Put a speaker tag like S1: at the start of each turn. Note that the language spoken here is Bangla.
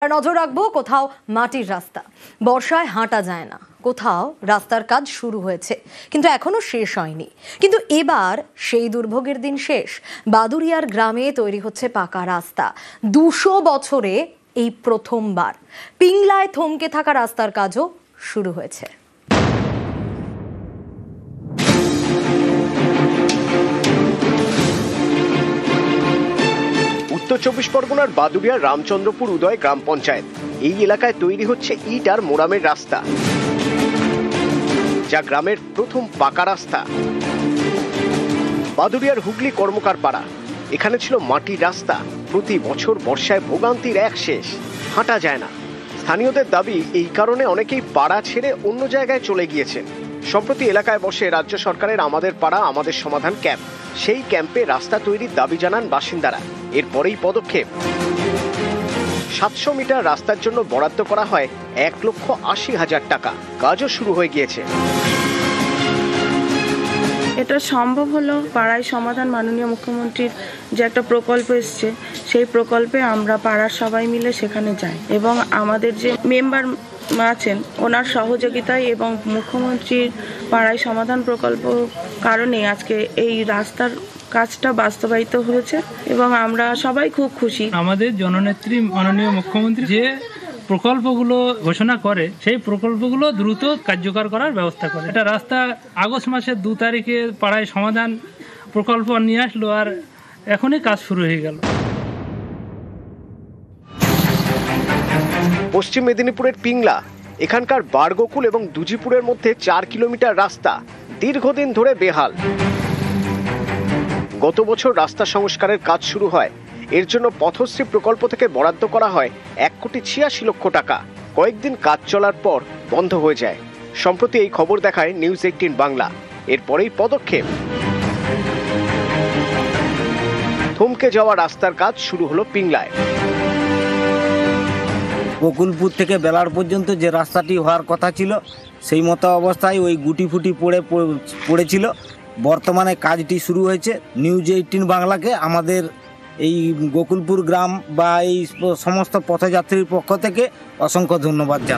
S1: নজর রাখবো কোথাও মাটির রাস্তা, বর্ষায় হাঁটা যায় না, কোথাও রাস্তার কাজ শুরু হয়েছে কিন্তু এখনো শেষ হয়নি। কিন্তু এবার সেই দুর্ভোগের দিন শেষ। বাদুড়িয়ার গ্রামে তৈরি হচ্ছে পাকা রাস্তা। ২০০ বছরে এই প্রথমবার পিংলায় থমকে থাকা রাস্তার কাজও শুরু হয়েছে।
S2: উত্তর ২৪ পরগনার বাদুড়িয়ার রামচন্দ্রপুর উদয় গ্রাম পঞ্চায়েত। এই এলাকায় তৈরি হচ্ছে ইট আর মোরামের রাস্তা, যা গ্রামের প্রথম পাকা রাস্তা। বাদুড়িয়ার হুগলি কর্মকার পাড়া, এখানে ছিল মাটির রাস্তা। প্রতি বছর বর্ষায় ভোগান্তির এক শেষ, হাঁটা যায় না। স্থানীয়দের দাবি, এই কারণে অনেকেই পাড়া ছেড়ে অন্য জায়গায় চলে গিয়েছেন। সম্প্রতি এলাকায় বসে রাজ্য সরকারের আমাদের পাড়া আমাদের সমাধান ক্যাম্প। সেই ক্যাম্পে রাস্তা তৈরির দাবি জানান বাসিন্দারা। এরপরেই পদক্ষেপ। ৭০০ মিটার রাস্তার জন্য বরাদ্দ করা হয় ১,৮০,০০০ টাকা। কাজও শুরু হয়ে গিয়েছে।
S3: এটা সম্ভব হলো পাড়ায় সমাধান মাননীয় মুখ্যমন্ত্রীর যে একটা প্রকল্প এসছে, সেই প্রকল্পে আমরা পাড়ার সবাই মিলে সেখানে যাই এবং আমাদের যে মেম্বার আছেন ওনার সহযোগিতায় এবং মুখ্যমন্ত্রীর পাড়ায় সমাধান প্রকল্প কারণে আজকে এই রাস্তার কাজটা বাস্তবায়িত হয়েছে এবং আমরা সবাই খুব খুশি।
S4: আমাদের জননেত্রী মাননীয় মুখ্যমন্ত্রী যে প্রকল্পগুলো ঘোষণা করে, সেই প্রকল্পগুলো দ্রুত কার্যকর করার ব্যবস্থা করে। এটা রাস্তা আগস্ট মাসের ২ তারিখে পাড়ায় সমাধান প্রকল্প নিয়ে আসলো আর এখনই কাজ শুরু হয়ে গেল।
S2: পশ্চিম মেদিনীপুরের পিংলা, এখানকার বারগোকুল এবং দুজিপুরের মধ্যে ৪ কিলোমিটার রাস্তা দীর্ঘদিন ধরে বেহাল। গত বছর রাস্তা সংস্কারের কাজ শুরু হয়। এর জন্য পথশ্রী প্রকল্প থেকে বরাদ্দ করা হয় ১,৮৬,০০,০০০ টাকা। কয়েকদিন কাজ চলার পর বন্ধ হয়ে যায়। সম্প্রতি এই খবর দেখায় নিউজ ১৮ বাংলা। এরপরেই পদক্ষেপ। থমকে যাওয়া রাস্তার কাজ শুরু হলো পিংলায়।
S5: গোকুলপুর থেকে বেলার পর্যন্ত যে রাস্তাটি হওয়ার কথা ছিল, সেই মতো অবস্থায় ওই গুটি ফুটি পড়েছিল। বর্তমানে কাজটি শুরু হয়েছে। নিউজ ১৮ বাংলাকে আমাদের এই গোকুলপুর গ্রাম বা এই সমস্ত পথযাত্রীর পক্ষ থেকে অসংখ্য ধন্যবাদ জানাই।